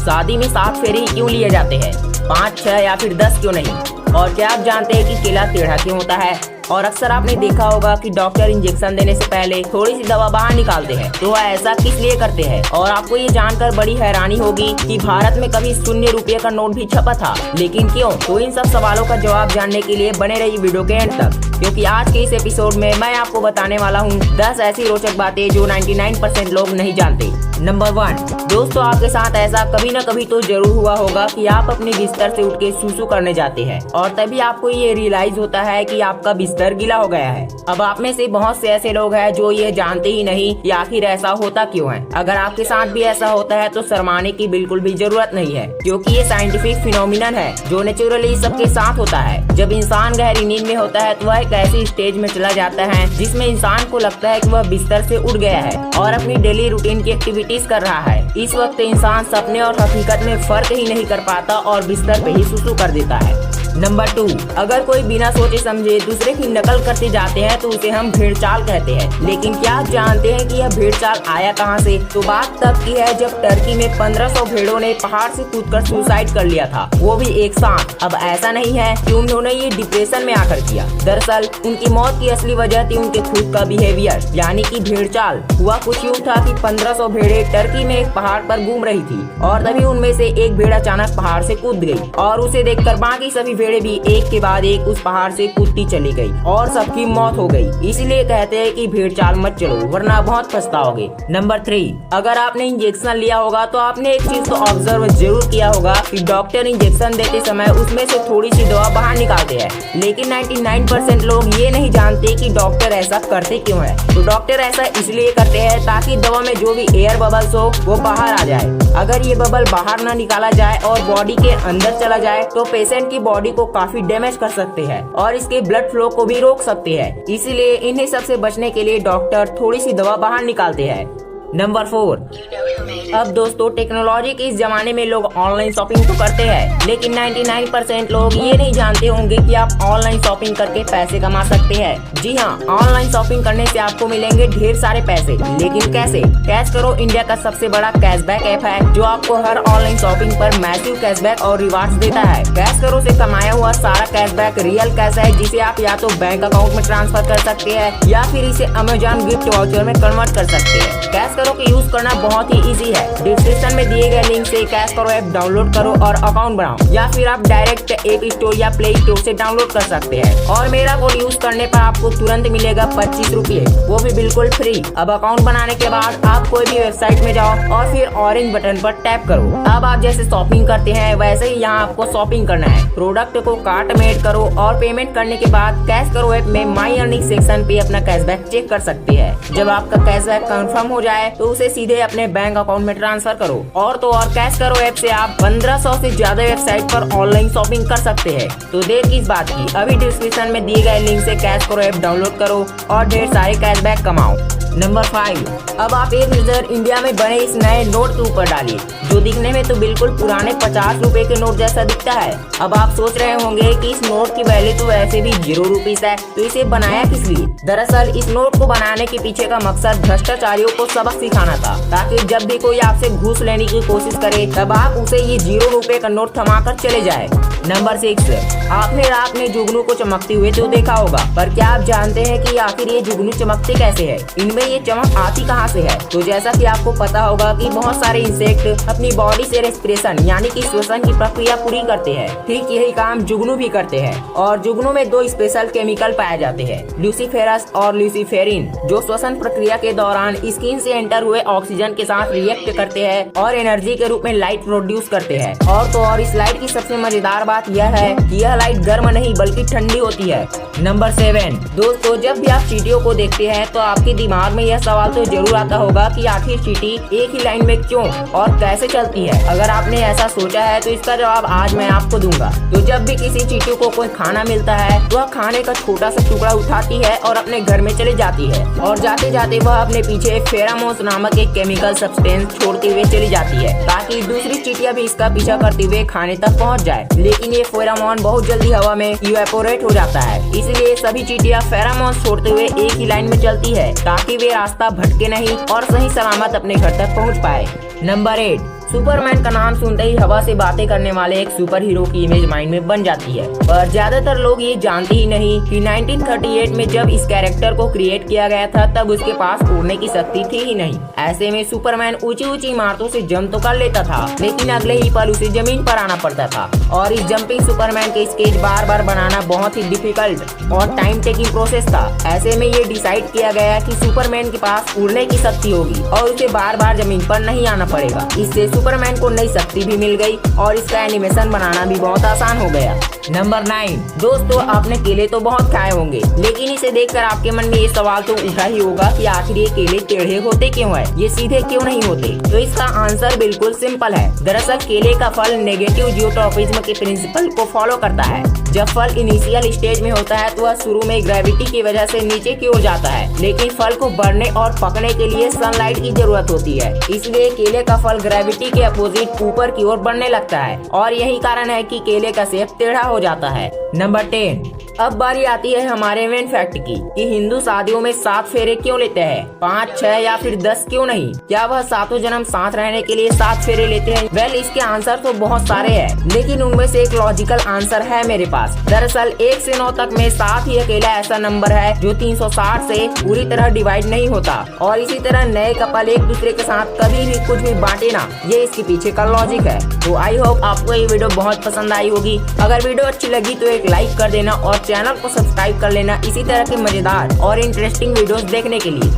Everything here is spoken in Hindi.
शादी में 7 फेरे ही क्यों लिए जाते हैं, 5, 6 या फिर 10 क्यों नहीं? और क्या आप जानते हैं कि केला टेढ़ा क्यों होता है? और अक्सर आपने देखा होगा कि डॉक्टर इंजेक्शन देने से पहले थोड़ी सी दवा बाहर निकालते हैं, तो वह ऐसा किस लिए करते हैं? और आपको ये जानकर बड़ी हैरानी होगी कि भारत में कभी 0 रुपये का नोट भी छपा था, लेकिन क्यों? तो इन सब सवालों का जवाब जानने के लिए बने रहिए वीडियो के एंड तक, क्योंकि आज के इस एपिसोड में मैं आपको बताने वाला हूँ 10 ऐसी रोचक बातें जो 99% लोग नहीं जानते। नंबर 1, दोस्तों आपके साथ ऐसा कभी न कभी तो जरूर हुआ होगा कि आप अपने बिस्तर से उठ के सूसू करने जाते हैं और तभी आपको ये रियलाइज होता है कि आपका बिस्तर गीला हो गया है। अब आप में से बहुत से ऐसे लोग हैं जो ये जानते ही नहीं कि आखिर ऐसा होता क्यों है। अगर आपके साथ भी ऐसा होता है तो शर्माने की बिल्कुल भी जरूरत नहीं है, क्योंकि ये साइंटिफिक फिनोमिनन है जो नेचुरली सबके साथ होता है। जब इंसान गहरी नींद में होता है तो वह एक ऐसी स्टेज में चला जाता है जिसमें इंसान को लगता है कि वह बिस्तर से उठ गया है और अपनी डेली रूटीन की एक्टिविटीज कर रहा है। इस वक्त इंसान सपने और हकीकत में फर्क ही नहीं कर पाता और बिस्तर पे ही सुसु कर देता है। नंबर 2, अगर कोई बिना सोचे समझे दूसरे की नकल करते जाते हैं तो उसे हम भेड़चाल कहते हैं। लेकिन क्या आप जानते हैं कि यह भेड़चाल आया कहां से? तो बात तब की है जब टर्की में 1500 भेड़ों ने पहाड़ से कूदकर सुसाइड कर लिया था, वो भी एक साथ। अब ऐसा नहीं है कि उन्होंने ये डिप्रेशन में आकर किया, दरअसल उनकी मौत की असली वजह थी उनके खुद का बिहेवियर, यानी कि भेड़चाल। हुआ कुछ यूँ था कि 1500 भेड़े टर्की में एक पहाड़ पर घूम रही थी और तभी उनमें से एक भेड़ अचानक पहाड़ से कूद गई और उसे देखकर बाकी सभी भेड़े भी एक के बाद एक उस पहाड़ से कूदती चली गई और सबकी मौत हो गई। इसीलिए कहते हैं कि भेड़चाल मत चलो वरना बहुत पछताओगे। नंबर 3, अगर आपने इंजेक्शन लिया होगा तो आपने एक चीज तो ऑब्जर्व जरूर किया होगा कि डॉक्टर इंजेक्शन देते समय उसमें से थोड़ी सी दवा बाहर निकालते हैं, लेकिन 99% लोग ये नहीं जानते कि डॉक्टर ऐसा करते क्यों है। तो डॉक्टर ऐसा इसलिए करते हैं ताकि दवा में जो भी एयर बबल्स हो वो बाहर आ जाए। अगर ये बबल बाहर न निकाला जाए और बॉडी के अंदर चला जाए तो पेशेंट की बॉडी को काफी डैमेज कर सकते हैं और इसके ब्लड फ्लो को भी रोक सकते हैं। इसीलिए इन्हीं सब से बचने के लिए डॉक्टर थोड़ी सी दवा बाहर निकालते हैं। नंबर 4, अब दोस्तों टेक्नोलॉजी के इस जमाने में लोग ऑनलाइन शॉपिंग तो करते हैं, लेकिन 99% लोग ये नहीं जानते होंगे कि आप ऑनलाइन शॉपिंग करके पैसे कमा सकते हैं। जी हाँ, ऑनलाइन शॉपिंग करने से आपको मिलेंगे ढेर सारे पैसे, लेकिन कैसे? कैश करो इंडिया का सबसे बड़ा कैशबैक ऐप है जो आपको हर ऑनलाइन शॉपिंग पर मैसिव कैशबैक और रिवार्ड्स देता है। कैश करो से कमाया हुआ सारा कैशबैक रियल कैश है जिसे आप या तो बैंक अकाउंट में ट्रांसफर कर सकते हैं या फिर इसे अमेजॉन गिफ्ट वाउचर में कन्वर्ट कर सकते हैं। कैश करो के यूज करना बहुत ही इजी है। डिस्क्रिप्शन में दिए गए लिंक से कैश करो ऐप डाउनलोड करो और अकाउंट बनाओ, या फिर आप डायरेक्ट ऐप स्टोर या प्ले स्टोर से डाउनलोड कर सकते हैं। और मेरा कोड यूज करने पर आपको तुरंत मिलेगा 25 रुपये, वो भी बिल्कुल फ्री। अब अकाउंट बनाने के बाद आप कोई भी वेबसाइट में जाओ और फिर ऑरेंज बटन पर टैप करो। अब आप जैसे शॉपिंग करते हैं वैसे ही यहाँ आपको शॉपिंग करना है। प्रोडक्ट को कार्ट में ऐड करो और पेमेंट करने के बाद कैश करो ऐप में माई अर्निंग सेक्शन पे अपना कैशबैक चेक कर सकते हैं। जब आपका कैशबैक कंफर्म हो जाए तो उसे सीधे अपने बैंक अकाउंट में ट्रांसफर करो। और तो और कैश करो ऐप से आप 1500 से ज्यादा वेबसाइट पर ऑनलाइन शॉपिंग कर सकते हैं। तो देर किस बात की, अभी डिस्क्रिप्शन में दिए गए लिंक से कैश करो ऐप डाउनलोड करो और ढेर सारे कैशबैक कमाओ। नंबर 5, अब आप एक नजर इंडिया में बने इस नए नोट के ऊपर डालिए जो दिखने में तो बिल्कुल पुराने 50 रुपए के नोट जैसा दिखता है। अब आप सोच रहे होंगे कि इस नोट की वैल्यू तो वैसे भी 0 रुपीस है, तो इसे बनाया किस लिए? दरअसल इस नोट को बनाने के पीछे का मकसद भ्रष्टाचारियों को सबक सिखाना था, ताकि जब भी कोई आपसे घूस लेने की कोशिश करे तब आप उसे ये 0 रुपए का नोट थमाकर चले जाए। नंबर 6, आपने रात में जुगनू को चमकते हुए तो देखा होगा, पर क्या आप जानते हैं कि आखिर ये जुगनू चमकते कैसे है? इनमें ये चमक आती कहां से है? तो जैसा कि आपको पता होगा कि बहुत सारे इंसेक्ट अपनी बॉडी से रेस्पिरेशन यानी कि श्वसन की प्रक्रिया पूरी करते हैं, ठीक यही काम जुगनू भी करते हैं। और जुगनू में 2 स्पेशल केमिकल पाए जाते हैं, ल्यूसीफेरस और ल्यूसीफेरिन, जो श्वसन प्रक्रिया के दौरान स्किन से एंटर हुए ऑक्सीजन के साथ रिएक्ट करते हैं और एनर्जी के रूप में लाइट प्रोड्यूस करते हैं। और तो और इस लाइट की सबसे मजेदार बात यह है कि यह लाइट गर्म नहीं बल्कि ठंडी होती है। नंबर 7, दोस्तों जब भी आप चींटियों को देखते हैं तो आपके दिमाग में यह सवाल तो जरूर आता होगा कि आखिर चींटी एक ही लाइन में क्यों और कैसे चलती है। अगर आपने ऐसा सोचा है तो इसका जवाब आज मैं आपको दूंगा। तो जब भी किसी चींटी को कोई खाना मिलता है तो वह खाने का छोटा सा टुकड़ा उठाती है और अपने घर में चली जाती है, और जाते जाते वह अपने पीछे फेरामोन्स नामक एक केमिकल सब्सटेंस छोड़ते हुए चली जाती है, ताकि दूसरी चींटियां भी इसका पीछा करते हुए खाने तक पहुँच जाए। लेकिन ये फेरामोन बहुत जल्दी हवा में इवेपोरेट हो जाता है, इसलिए सभी चींटियां फेरामोन छोड़ते हुए एक ही लाइन में चलती है ताकि वे रास्ता भटके नहीं और सही सलामत अपने घर तक पहुंच पाए। नंबर 8, सुपरमैन का नाम सुनते ही हवा से बातें करने वाले एक सुपर हीरो की इमेज माइंड में बन जाती है, पर ज्यादातर लोग ये जानते ही नहीं कि 1938 में जब इस कैरेक्टर को क्रिएट किया गया था तब उसके पास उड़ने की शक्ति थी ही नहीं। ऐसे में सुपरमैन ऊंची ऊंची इमारतों से जंप तो कर लेता था, लेकिन अगले ही पल उसे जमीन पर आना पड़ता था और इस जंपिंग सुपरमैन के स्केच बार बार बनाना बहुत ही डिफिकल्ट और टाइम टेकिंग प्रोसेस था। ऐसे में ये डिसाइड किया गया कि सुपरमैन के पास उड़ने की शक्ति होगी और उसे बार बार जमीन पर नहीं आना पड़ेगा। इससे सुपरमैन को नई शक्ति भी मिल गई और इसका एनिमेशन बनाना भी बहुत आसान हो गया। नंबर 9। दोस्तों, आपने केले तो बहुत खाए होंगे, लेकिन इसे देखकर आपके मन में ये सवाल तो उठा ही होगा कि आखिर ये केले टेढ़े होते क्यों है, ये सीधे क्यों नहीं होते। तो इसका आंसर बिल्कुल सिंपल है। दरअसल केले का फल नेगेटिव जियोट्रॉपिज्म के प्रिंसिपल को फॉलो करता है। जब फल इनिशियल स्टेज में होता है तो वह शुरू में ग्रेविटी की वजह से नीचे की ओर जाता है, लेकिन फल को बढ़ने और पकने के लिए सनलाइट की जरूरत होती है। इसलिए केले का फल ग्रेविटी के अपोजिट ऊपर की ओर बढ़ने लगता है और यही कारण है कि केले का शेप टेढ़ा हो जाता है। नंबर 10। अब बारी आती है हमारे मेन फैक्ट की कि हिंदू शादियों में 7 फेरे क्यों लेते हैं, 5, 6 या फिर 10 क्यों नहीं। क्या वह सातों जन्म साथ रहने के लिए 7 फेरे लेते हैं? वेल, इसके आंसर तो बहुत सारे हैं, लेकिन उनमें से एक लॉजिकल आंसर है मेरे पास। दरअसल 1 से 9 तक में 7 ही अकेला ऐसा नंबर है जो 360 से पूरी तरह डिवाइड नहीं होता और इसी तरह नए कपल एक दूसरे के साथ कभी भी कुछ भी बांटे ना, ये इसके पीछे का लॉजिक है। तो आई होप आपको ये वीडियो बहुत पसंद आई होगी। अगर वीडियो अच्छी लगी तो एक लाइक कर देना और चैनल को सब्सक्राइब कर लेना इसी तरह के मजेदार और इंटरेस्टिंग वीडियोस देखने के लिए।